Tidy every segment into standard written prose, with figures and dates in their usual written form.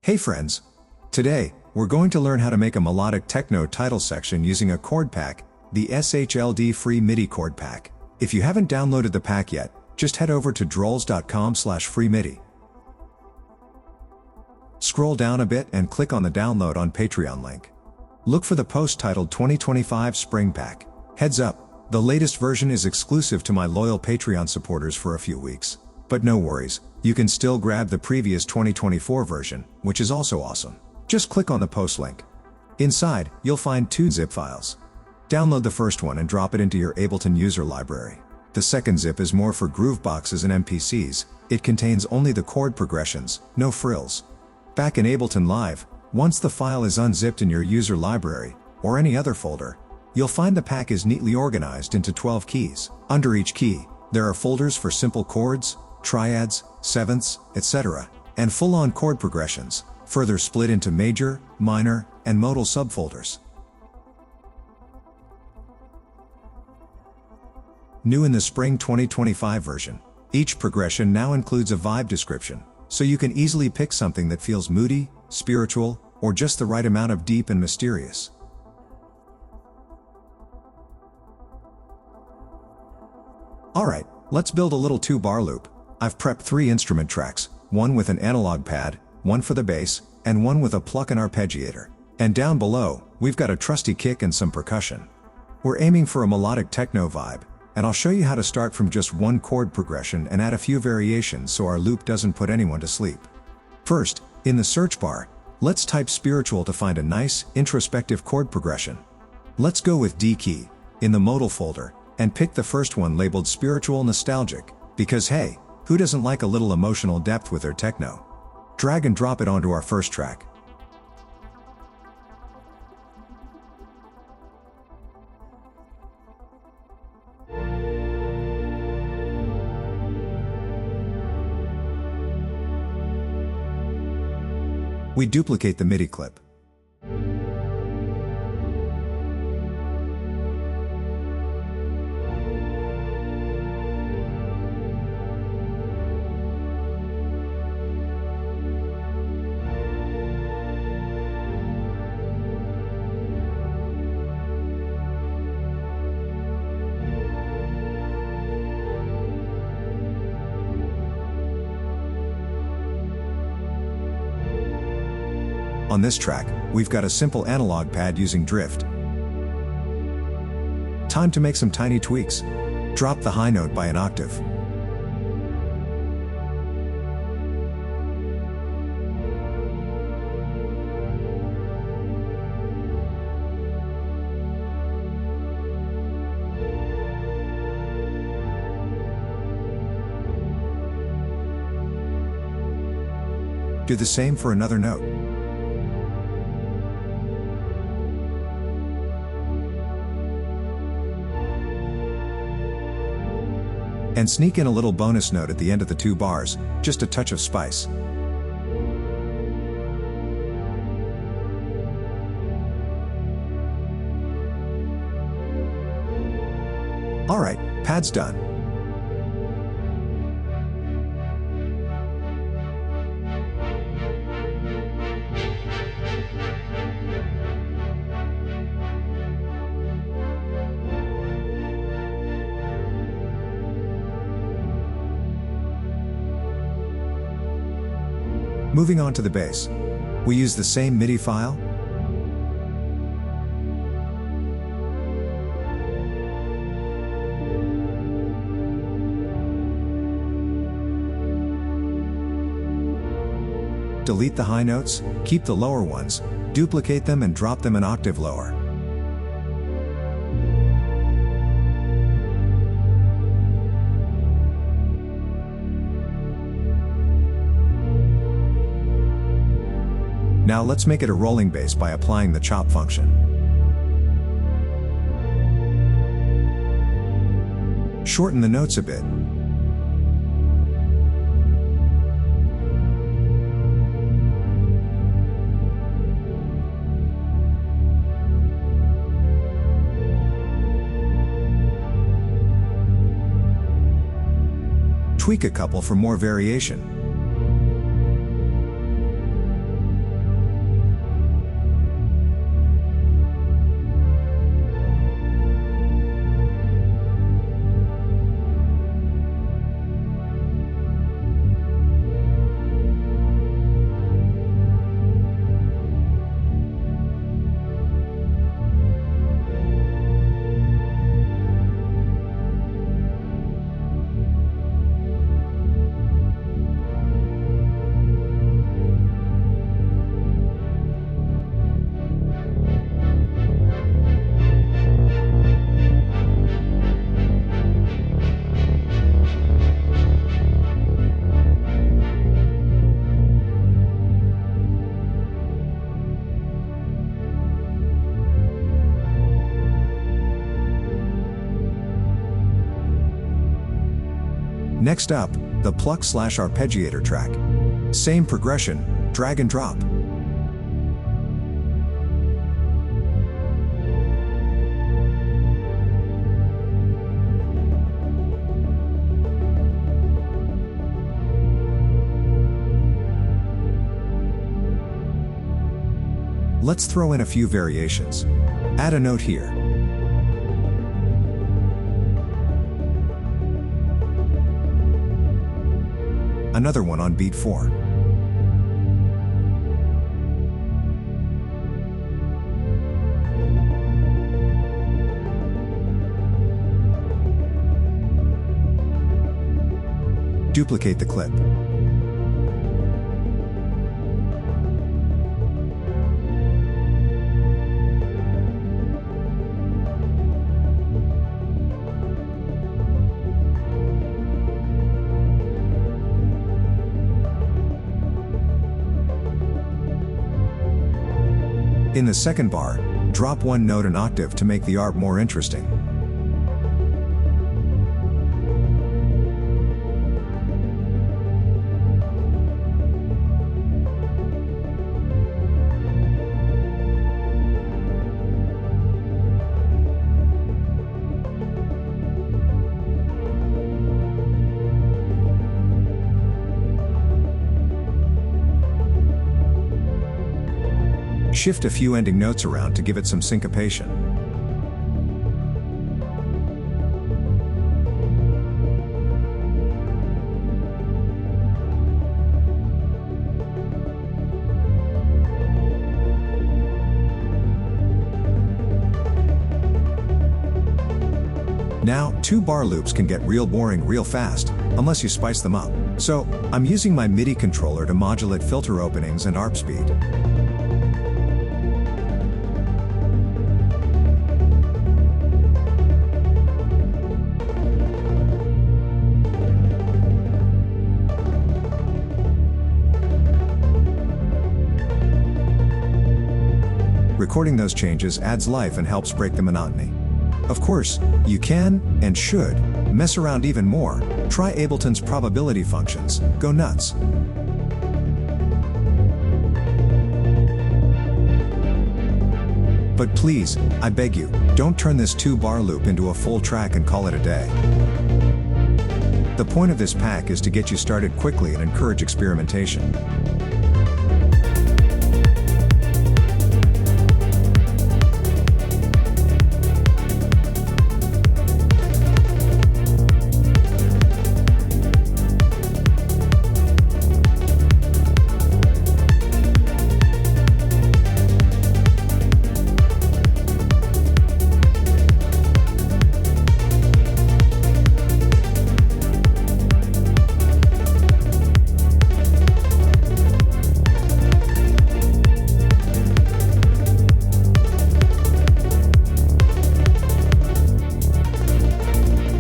Hey friends! Today, we're going to learn how to make a melodic techno title section using a chord pack, the SHLD free MIDI chord pack. If you haven't downloaded the pack yet, just head over to drolls.com/freemidi. Scroll down a bit and click on the download on Patreon link. Look for the post titled 2025 Spring Pack. Heads up, the latest version is exclusive to my loyal Patreon supporters for a few weeks. But no worries, you can still grab the previous 2024 version, which is also awesome. Just click on the post link. Inside, you'll find two zip files. Download the first one and drop it into your Ableton user library. The second zip is more for groove boxes and MPCs. It contains only the chord progressions, no frills. Back in Ableton Live, once the file is unzipped in your user library, or any other folder, you'll find the pack is neatly organized into 12 keys. Under each key, there are folders for simple chords, triads, sevenths, etc., and full-on chord progressions, further split into major, minor, and modal subfolders. New in the Spring 2025 version, each progression now includes a vibe description, so you can easily pick something that feels moody, spiritual, or just the right amount of deep and mysterious. Alright, let's build a little 2-bar loop. I've prepped 3 instrument tracks, one with an analog pad, one for the bass, and one with a pluck and arpeggiator. And down below, we've got a trusty kick and some percussion. We're aiming for a melodic techno vibe, and I'll show you how to start from just one chord progression and add a few variations so our loop doesn't put anyone to sleep. First, in the search bar, let's type spiritual to find a nice, introspective chord progression. Let's go with D key, in the modal folder, and pick the first one labeled spiritual nostalgic, because hey, who doesn't like a little emotional depth with their techno? Drag and drop it onto our first track. We duplicate the MIDI clip. On this track, we've got a simple analog pad using drift. Time to make some tiny tweaks. Drop the high note by an octave. Do the same for another note. And sneak in a little bonus note at the end of the 2 bars, just a touch of spice. Alright, pad's done. Moving on to the bass. We use the same MIDI file. Delete the high notes, keep the lower ones, duplicate them and drop them an octave lower. Now let's make it a rolling bass by applying the chop function. Shorten the notes a bit. Tweak a couple for more variation. Next up, the pluck/arpeggiator track. Same progression, drag and drop. Let's throw in a few variations. Add a note here. Another one on beat 4. Duplicate the clip. In the second bar, drop one note an octave to make the ARP more interesting. Shift a few ending notes around to give it some syncopation. Now, 2 bar loops can get real boring real fast, unless you spice them up. So, I'm using my MIDI controller to modulate filter openings and ARP speed. Recording those changes adds life and helps break the monotony. Of course, you can, and should, mess around even more. Try Ableton's probability functions. Go nuts. But please, I beg you, don't turn this 2-bar loop into a full track and call it a day. The point of this pack is to get you started quickly and encourage experimentation.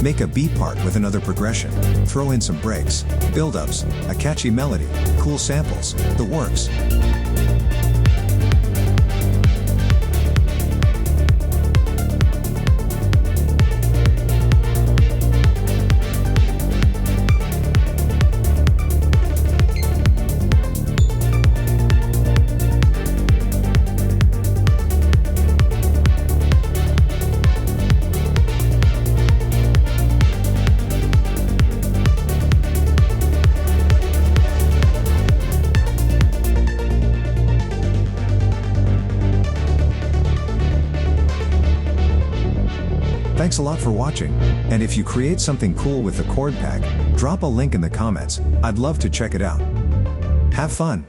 Make a beat part with another progression, throw in some breaks, build-ups, a catchy melody, cool samples, the works. Thanks a lot for watching, and if you create something cool with the chord pack, drop a link in the comments. I'd love to check it out. Have fun!